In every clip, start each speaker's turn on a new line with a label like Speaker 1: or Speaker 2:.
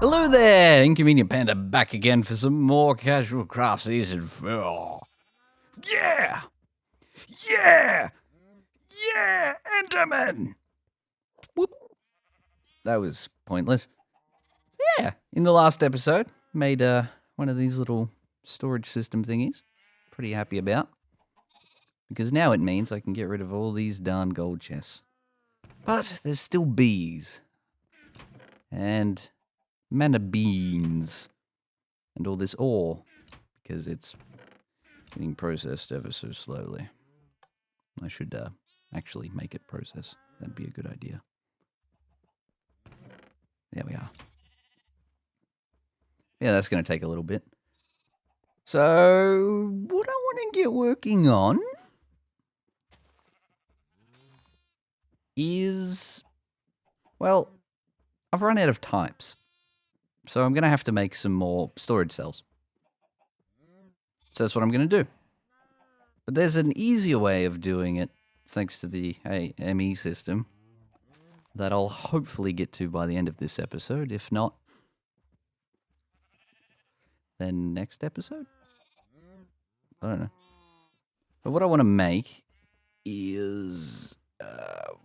Speaker 1: Hello there, Inconvenient Panda, back again for some more Casual Craft Season 4. Yeah! Yeah! Yeah! Enderman! Whoop. That was pointless. Yeah, in the last episode, made one of these little storage system thingies. Pretty happy about. Because now it means I can get rid of all these darn gold chests. But there's still bees. And mana beans. And all this ore. Because it's getting processed ever so slowly. I should actually make it process. That'd be a good idea. There we are. Yeah, that's going to take a little bit. So, what I want to get working on is, well, I've run out of types. So I'm going to have to make some more storage cells. So that's what I'm going to do. But there's an easier way of doing it, thanks to the ME system, that I'll hopefully get to by the end of this episode. If not, then next episode? I don't know. But what I want to make is... I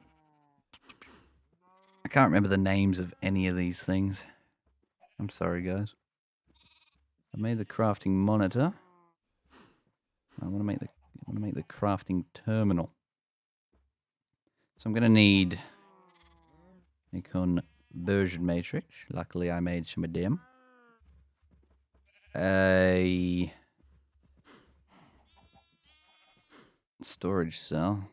Speaker 1: can't remember the names of any of these things. I'm sorry, guys. I made the crafting monitor. I want to make the crafting terminal. So I'm going to need a conversion matrix. Luckily, I made some of them. A storage cell.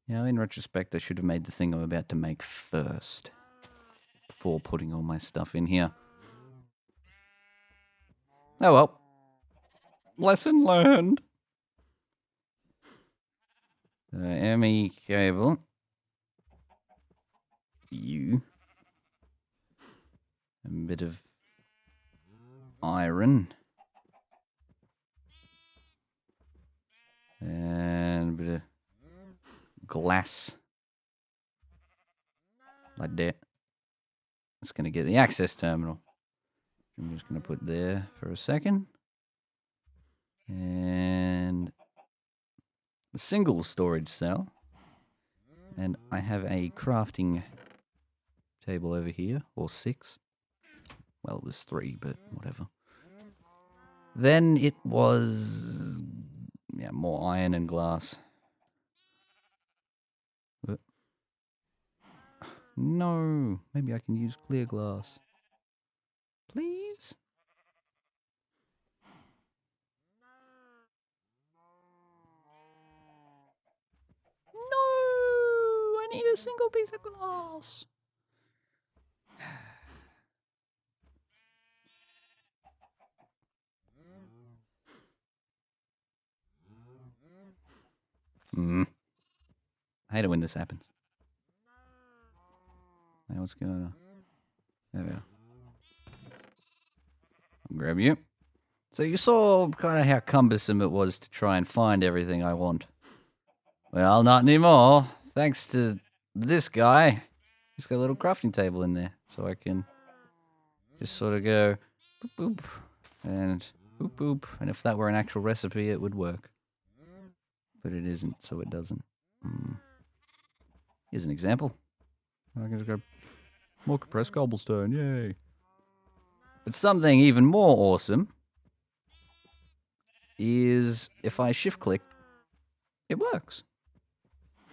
Speaker 1: Now, in retrospect, I should have made the thing I'm about to make first, before putting all my stuff in here. Oh well. Lesson learned. ME cable. A bit of iron. And a bit of glass. Like that. It's going to get the access terminal. I'm just going to put there for a second. And a single storage cell. And I have a crafting table over here, or 6. Well, it was 3, but whatever. Then it was, more iron and glass. No, maybe I can use clear glass. Please? No, I need a single piece of glass. I hate it when this happens. Hey, what's going on? There we are. I'll grab you. So you saw kind of how cumbersome it was to try and find everything I want. Well, not anymore. Thanks to this guy. He's got a little crafting table in there. So I can just sort of go boop, boop, and boop, boop. And if that were an actual recipe, it would work. But it isn't, so it doesn't. Here's an example. I can just go more compressed cobblestone, yay. But something even more awesome is if I shift click, it works.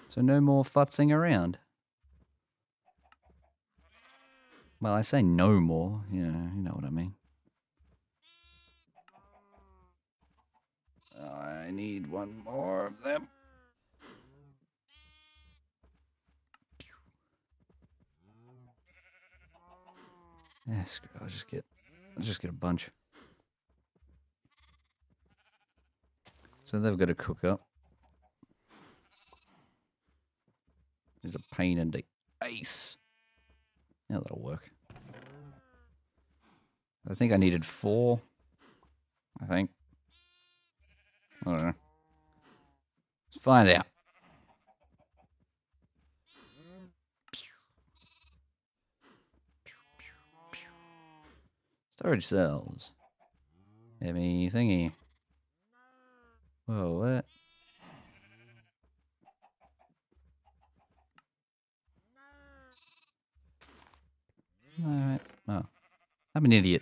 Speaker 1: So no more futzing around. Well, I say no more, you know what I mean. I need one more of them. Yeah, screw it, I'll just get a bunch. So they've got to cook up. There's a pain in the ace. Now that'll work. I think I needed 4. I think. I don't know. Let's find out. Storage cells. Heavy thingy. Whoa, what? Alright. Oh. I'm an idiot.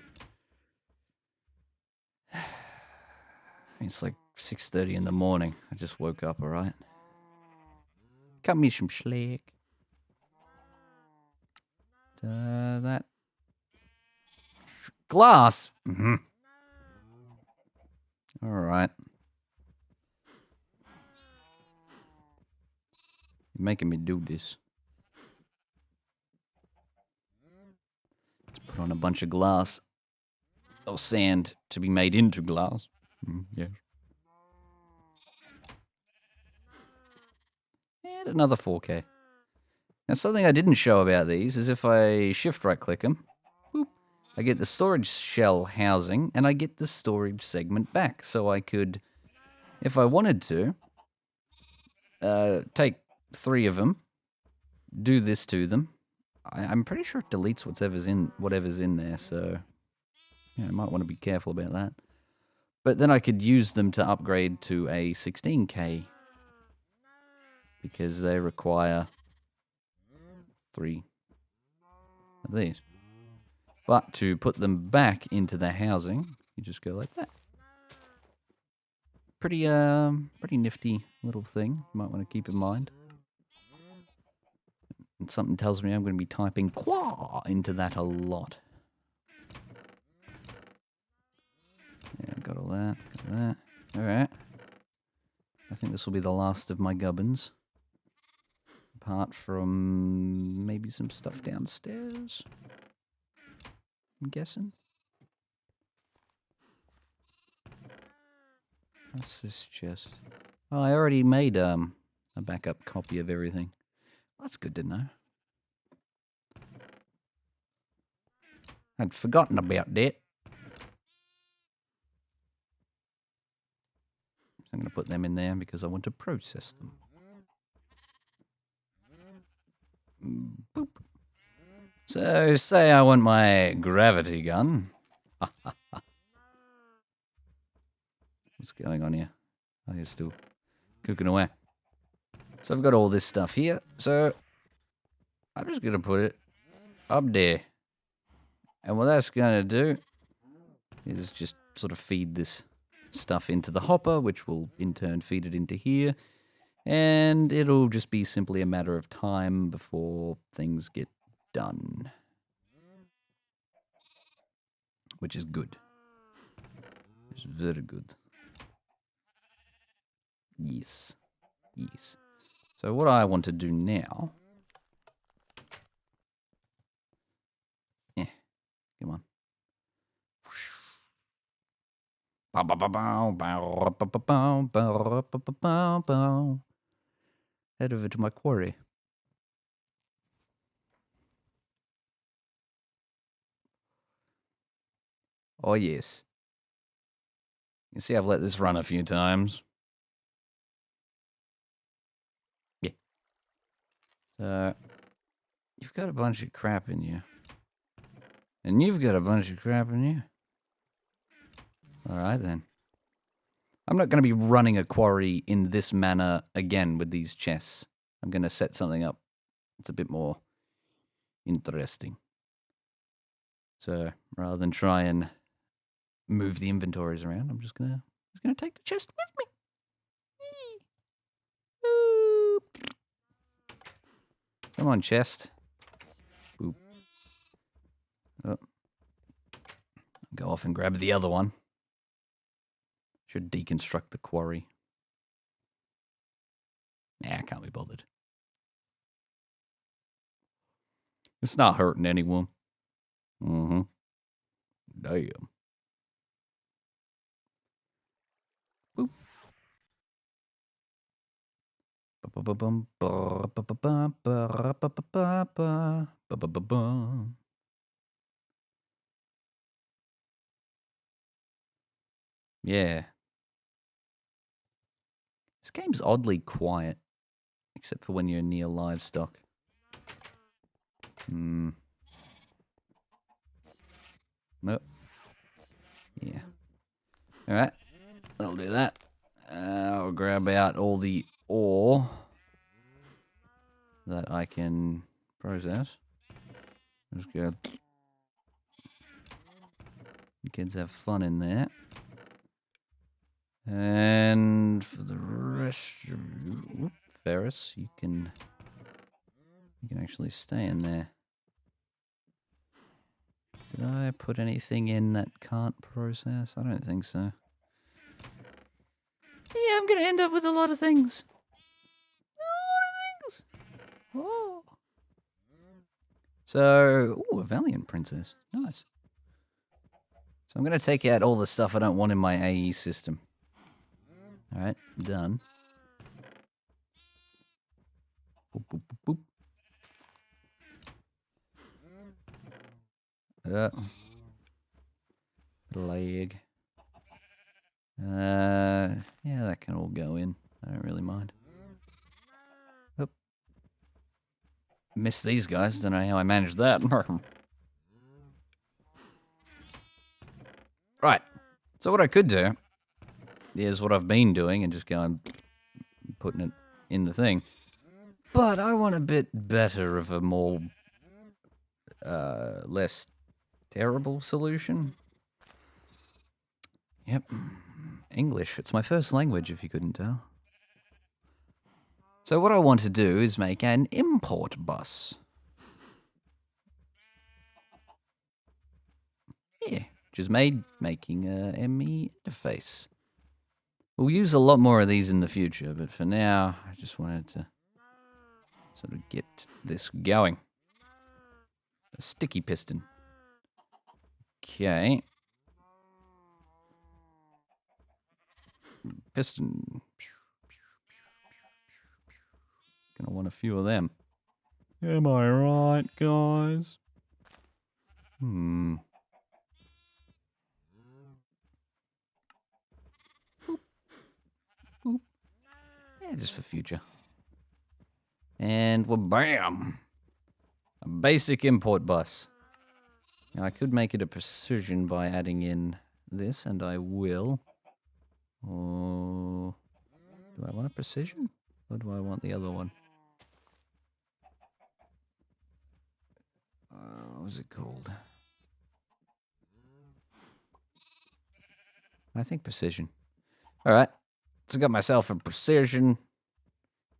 Speaker 1: It's like 6:30 in the morning. I just woke up, alright? Cut me some slack. That. Glass! Mm-hmm. Alright. You're making me do this. Let's put on a bunch of glass. Or sand to be made into glass. Yes. And another 4K. Now, something I didn't show about these is if I shift right click them, boop, I get the storage shell housing and I get the storage segment back. So I could, if I wanted to, take 3 of them, do this to them. I'm pretty sure it deletes whatever's in there, so yeah, I might want to be careful about that. But then I could use them to upgrade to a 16K because they require 3 of these. But to put them back into the housing, you just go like that. Pretty nifty little thing. You might want to keep in mind. And something tells me I'm going to be typing "qua" into that a lot. Yeah, got all that. Got that. All right. I think this will be the last of my gubbins. Apart from maybe some stuff downstairs. I'm guessing. What's this chest? Oh, I already made a backup copy of everything. That's good to know. I'd forgotten about that. I'm going to put them in there because I want to process them. Boop. So, say I want my gravity gun. What's going on here? Oh, you're still cooking away. So I've got all this stuff here. So I'm just going to put it up there. And what that's going to do is just sort of feed this stuff into the hopper, which will in turn feed it into here. And it'll just be simply a matter of time before things get done. Which is good. It's very good. Yes. Yes. So what I want to do now... Come on. Head over to my quarry. Oh, yes. You see, I've let this run a few times. Yeah. So, you've got a bunch of crap in you. And you've got a bunch of crap in you. Alright, then. I'm not going to be running a quarry in this manner again with these chests. I'm going to set something up that's a bit more interesting. So, rather than try and move the inventories around, I'm just gonna take the chest with me. Come on, chest. Boop. Oh. Go off and grab the other one. Should deconstruct the quarry. Nah, I can't be bothered. It's not hurting anyone. Mm-hmm. Damn. Boop. Yeah. This game's oddly quiet, except for when you're near livestock. Nope. Yeah. Alright. I'll do that. I'll grab out all the ore that I can process. Just go. You kids have fun in there. And for the rest of you, Ferris, you can actually stay in there. Did I put anything in that can't process? I don't think so. Yeah, I'm gonna end up with a lot of things. Oh. So, a Valiant Princess. Nice. So I'm gonna take out all the stuff I don't want in my AE system. Alright, done. Boop, boop, boop, boop. Leg. Yeah, that can all go in. I don't really mind. Oop. Missed these guys. Don't know how I managed that. Right. So what I could do is what I've been doing and just going putting it in the thing. But I want a bit better of a more less terrible solution. Yep. English. It's my first language, if you couldn't tell. So what I want to do is make an import bus. Yeah, which is making a ME interface. We'll use a lot more of these in the future, but for now, I just wanted to sort of get this going. A sticky piston. Okay. Piston. Gonna want a few of them. Am I right, guys? Yeah, just for future. And well, bam! A basic import bus. Now, I could make it a precision by adding in this, and I will. Or do I want a precision? Or do I want the other one? What was it called? I think precision. All right. So I got myself a precision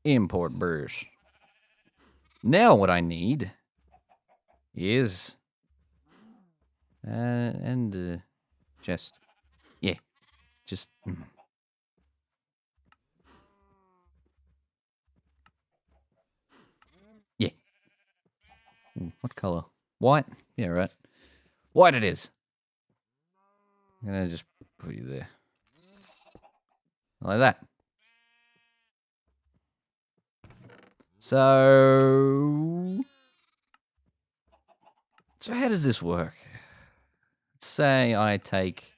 Speaker 1: import bus. Now what I need is just yeah, just yeah. Ooh, what color? White? Yeah, right. White it is. I'm gonna just put you there. Like that. So how does this work? Say I take,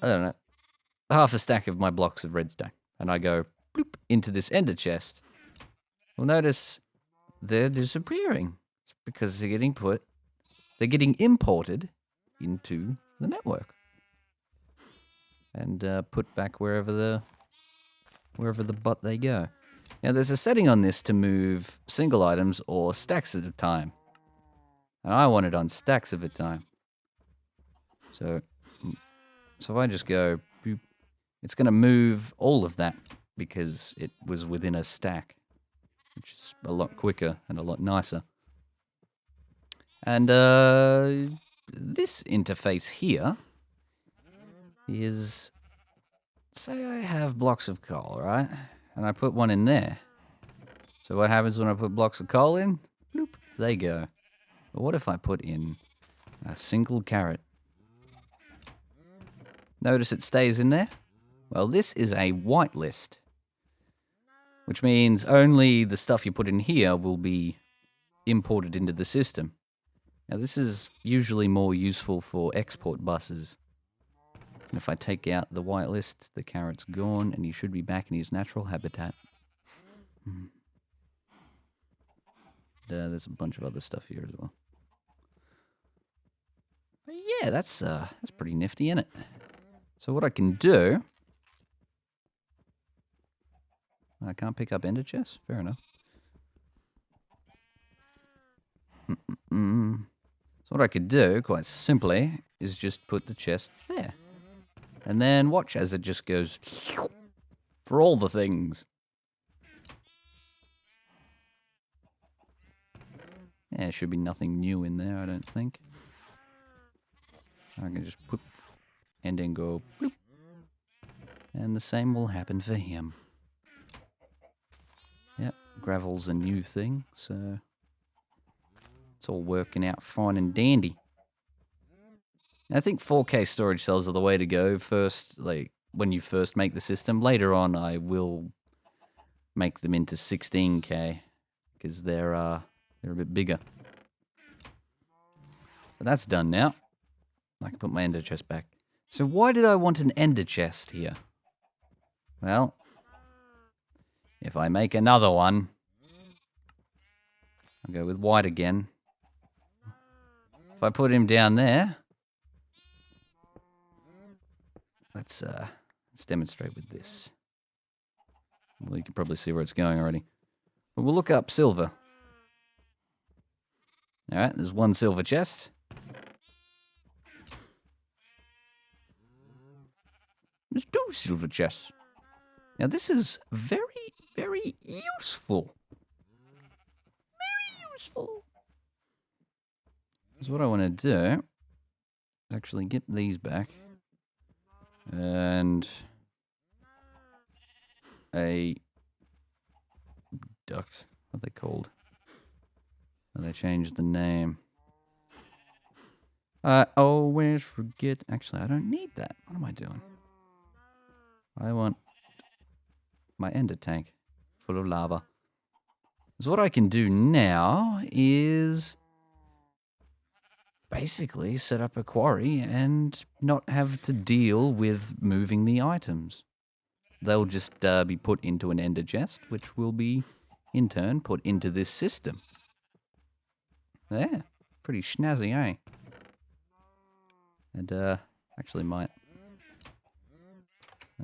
Speaker 1: I don't know, half a stack of my blocks of redstone, and I go bloop into this ender chest. Well, notice they're disappearing. It's because they're getting imported into the network and put back wherever the butt they go. Now, there's a setting on this to move single items or stacks at a time. And I want it on stacks at a time. So if I just go, boop, it's going to move all of that because it was within a stack, which is a lot quicker and a lot nicer. And this interface here is, say I have blocks of coal, right? And I put one in there. So what happens when I put blocks of coal in? Bloop, they go. But what if I put in a single carrot? Notice it stays in there? Well, this is a whitelist, which means only the stuff you put in here will be imported into the system. Now, this is usually more useful for export buses. And if I take out the whitelist, the carrot's gone, and he should be back in his natural habitat. There's a bunch of other stuff here as well. But yeah, that's pretty nifty, isn't it? So what I can do... I can't pick up ender chests? Fair enough. So what I could do, quite simply, is just put the chest there. And then watch as it just goes... for all the things. Yeah, there should be nothing new in there, I don't think. I can just put... and then go... bloop. And the same will happen for him. Yep, gravel's a new thing, so... it's all working out fine and dandy. I think 4K storage cells are the way to go first, like, when you first make the system. Later on, I will make them into 16K, because they're a bit bigger. But that's done now. I can put my ender chest back. So why did I want an ender chest here? Well, if I make another one, I'll go with white again. If I put him down there, let's demonstrate with this. Well, you can probably see where it's going already. But we'll look up silver. All right, there's one silver chest. There's two silver chests. Now, this is very, very useful. Very useful. So what I want to do is actually get these back. And a duct. What are they called? Oh, they changed the name. I always forget. Actually, I don't need that. What am I doing? I want my ender tank full of lava. So what I can do now is basically set up a quarry and not have to deal with moving the items. They'll just be put into an ender chest, which will be, in turn, put into this system. Yeah, pretty snazzy, eh? And, actually might...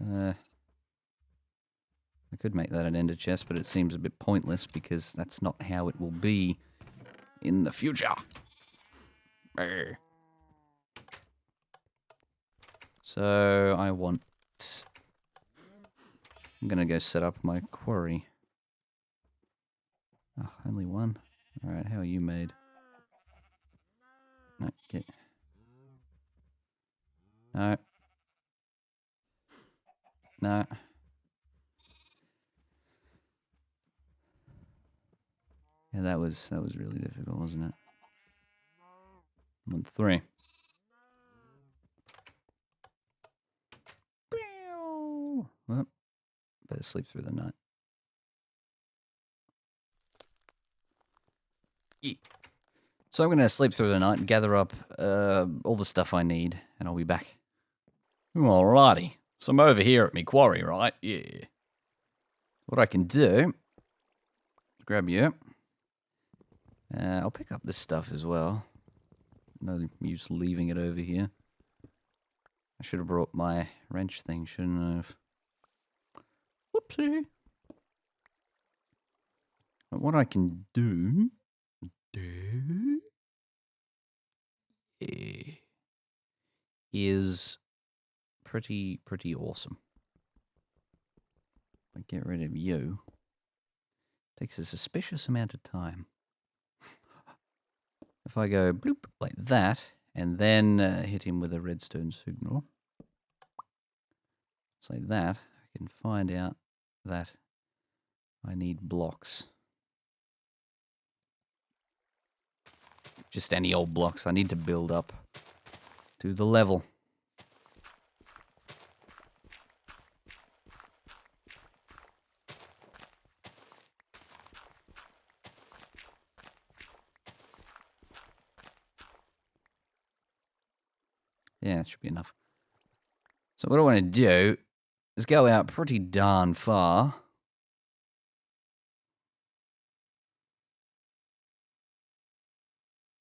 Speaker 1: I could make that an ender chest, but it seems a bit pointless because that's not how it will be in the future. Brr. So I want... I'm going to go set up my quarry. Oh, only one. Alright, how are you made? No, get... No. No. Yeah, that was really difficult, wasn't it? I want 3. Well, better sleep through the night. Yeah. So I'm going to sleep through the night and gather up all the stuff I need, and I'll be back. Alrighty. So I'm over here at my quarry, right? Yeah. What I can do, grab you. I'll pick up this stuff as well. No use leaving it over here. I should have brought my wrench thing, shouldn't I have? Whoopsie. But what I can do is pretty awesome. If I get rid of you, takes a suspicious amount of time. If I go bloop like that, and then hit him with a redstone signal, just like that, I can find out that I need blocks. Just any old blocks. I need to build up to the level. Yeah, it should be enough. So what I want to do is go out pretty darn far.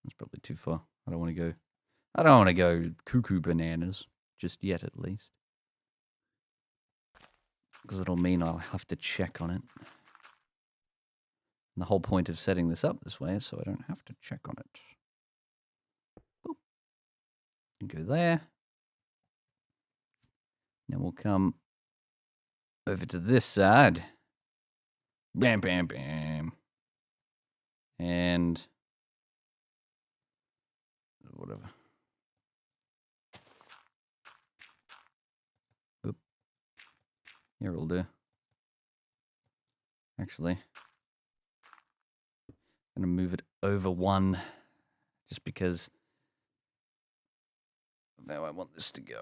Speaker 1: That's probably too far. I don't want to go cuckoo bananas just yet, at least. Because it'll mean I'll have to check on it. And the whole point of setting this up this way is so I don't have to check on it. Boop. And go there. Then we'll come over to this side. Bam, bam, bam. And whatever. Oop. Here will do. Actually, I'm going to move it over one just because of how I want this to go.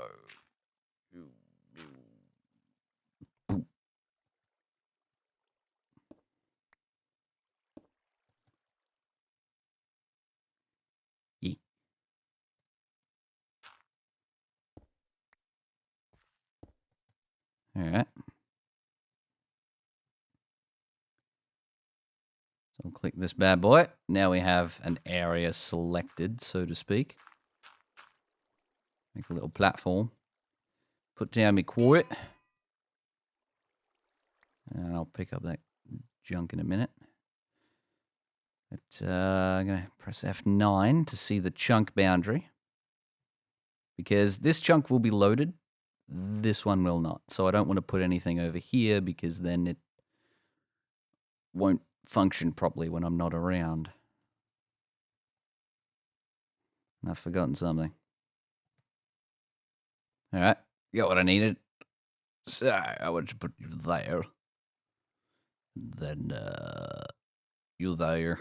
Speaker 1: Yeah. All right. So I'll click this bad boy. Now we have an area selected, so to speak. Make a little platform. Put down my quarry. And I'll pick up that junk in a minute. But, I'm going to press F9 to see the chunk boundary. Because this chunk will be loaded. This one will not. So I don't want to put anything over here because then it won't function properly when I'm not around. And I've forgotten something. All right, got what I needed. So I wanted to put you there. Then you there.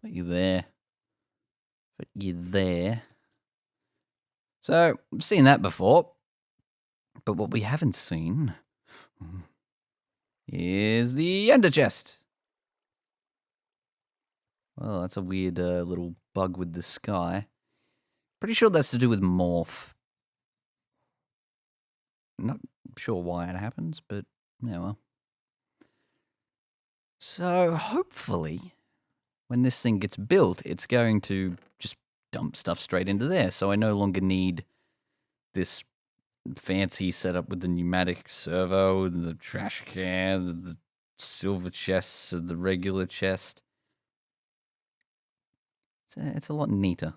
Speaker 1: Put you there. Put you there. So I've seen that before. But what we haven't seen is the ender chest. Well, that's a weird little bug with the sky. Pretty sure that's to do with morph. Not sure why it happens, but yeah, well. So hopefully, when this thing gets built, it's going to just dump stuff straight into there. So I no longer need this fancy setup with the pneumatic servo, the trash can, the silver chests, and the regular chest. It's a lot neater.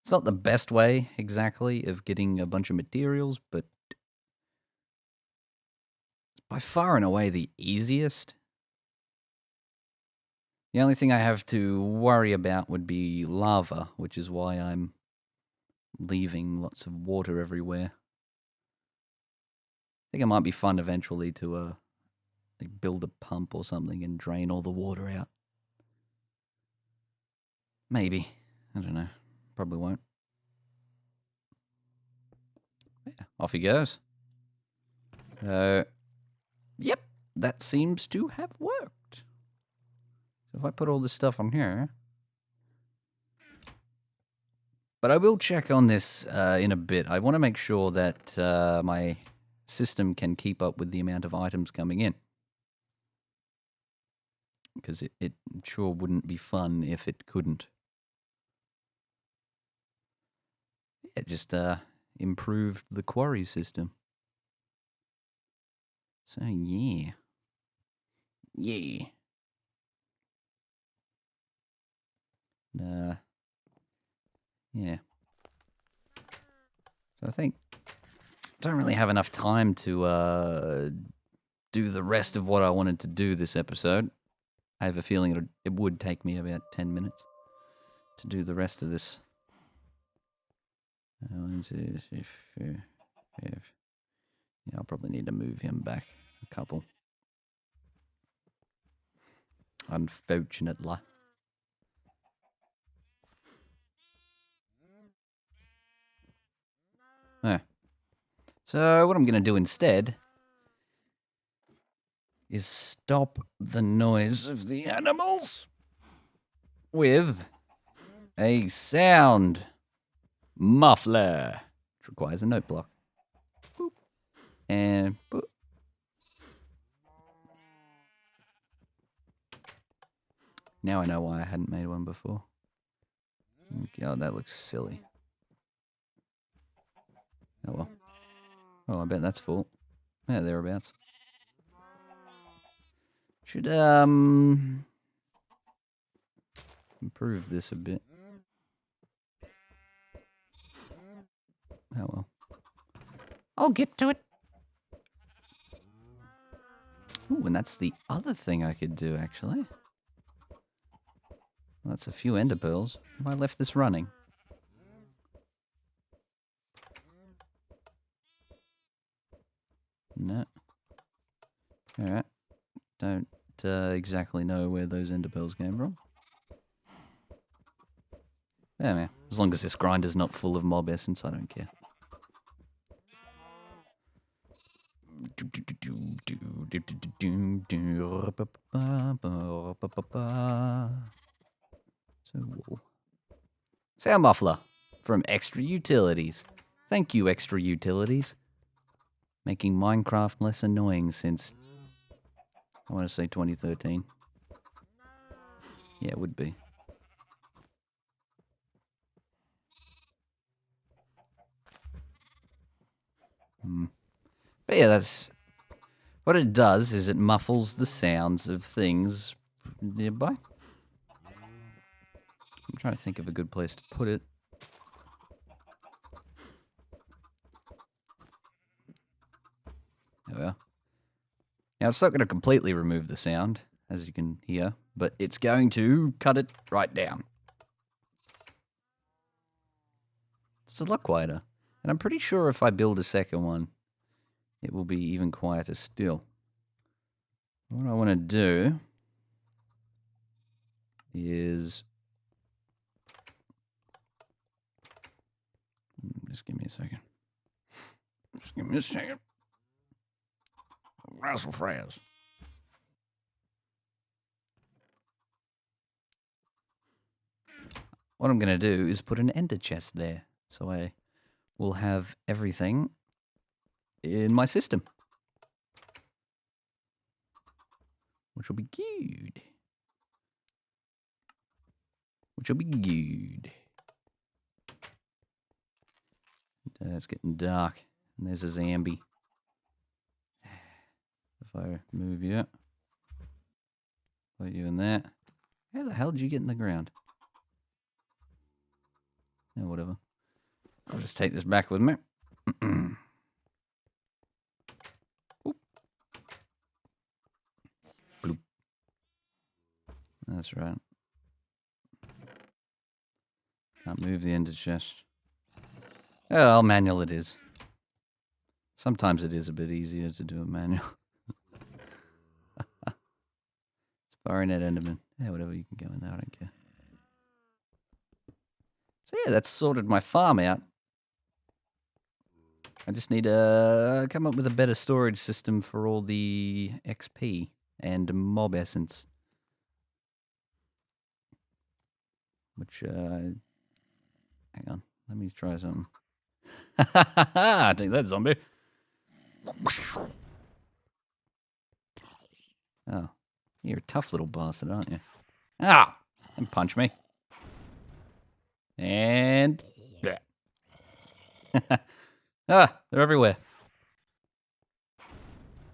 Speaker 1: It's not the best way, exactly, of getting a bunch of materials, but it's by far and away the easiest. The only thing I have to worry about would be lava, which is why I'm leaving lots of water everywhere. I think it might be fun eventually to like build a pump or something and drain all the water out. Maybe. I don't know. Probably won't. Yeah, off he goes. Yep, that seems to have worked. So if I put all this stuff on here... But I will check on this in a bit. I want to make sure that my system can keep up with the amount of items coming in. Because it sure wouldn't be fun if it couldn't. It just improved the quarry system. So, yeah. Yeah. Yeah. So I think I don't really have enough time to do the rest of what I wanted to do this episode. I have a feeling it would take me about 10 minutes to do the rest of this. 1, 2, 3, 4, 5. Yeah, I'll probably need to move him back a couple. Unfortunately. Yeah. So what I'm going to do instead is stop the noise of the animals with a sound. Muffler, which requires a note block. Boop. And boop. Now I know why I hadn't made one before. God, that looks silly. Oh well. Oh, I bet that's full. Yeah, thereabouts. Should improve this a bit. Oh well. I'll get to it. Ooh, and that's the other thing I could do, actually. Well, that's a few ender pearls. Have I left this running? No. Alright. Don't exactly know where those ender pearls came from. Yeah, man. As long as this grinder's not full of mob essence, I don't care. So wool. Sound muffler from Extra Utilities. Thank you, Extra Utilities. Making Minecraft less annoying since, I want to say 2013. Yeah, it would be. But yeah, that's what it does. Is it muffles the sounds of things nearby? I'm trying to think of a good place to put it. There we are. Now it's not going to completely remove the sound, as you can hear, but it's going to cut it right down. It's a lot quieter. And I'm pretty sure if I build a second one, it will be even quieter still. What I want to do is... Just give me a second. Just give me a second. Razzle frazz. What I'm going to do is put an ender chest there. So I will have everything in my system. Which will be good. Which will be good. It's getting dark. And there's a zombie. If I move you, put you in that. How the hell did you get in the ground? Yeah, whatever. I'll just take this back with me. Bloop. That's right. Can't move the ender chest. Oh, I'll manual it is. Sometimes it is a bit easier to do a manual. It's Baronet Enderman. Yeah, whatever, you can go in there, I don't care. So yeah, that's sorted my farm out. I just need to come up with a better storage system for all the XP and mob essence. Which, hang on, let me try something. Take that, zombie. Oh, you're a tough little bastard, aren't you? Ah! And punch me. And... ah, they're everywhere.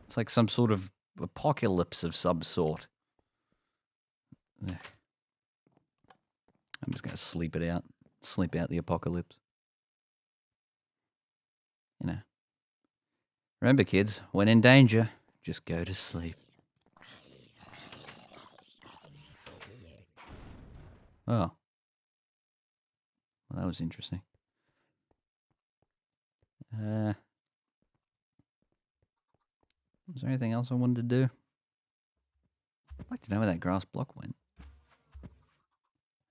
Speaker 1: It's like some sort of apocalypse of some sort. I'm just going to sleep it out. Sleep out the apocalypse. You know. Remember, kids, when in danger, just go to sleep. Oh. Well, that was interesting. Was there anything else I wanted to do? I'd like to know where that grass block went.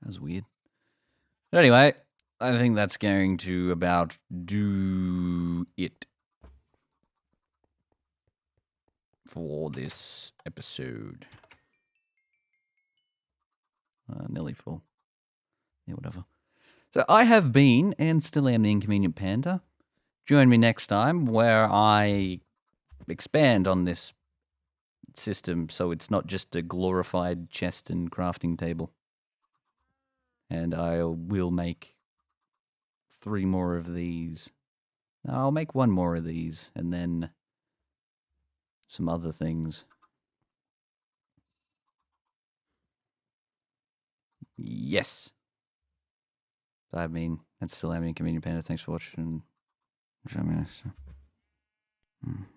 Speaker 1: That was weird. But anyway, I think that's going to about do it for this episode. Nearly full. Yeah, whatever. So I have been and still am the Inconvenient Panda. Join me next time where I expand on this system so it's not just a glorified chest and crafting table. And I will make 3 more of these. No, I'll make 1 more of these and then some other things. Yes. I mean, that's still am the Inconvenient Panda. Thanks for watching. Show me next time.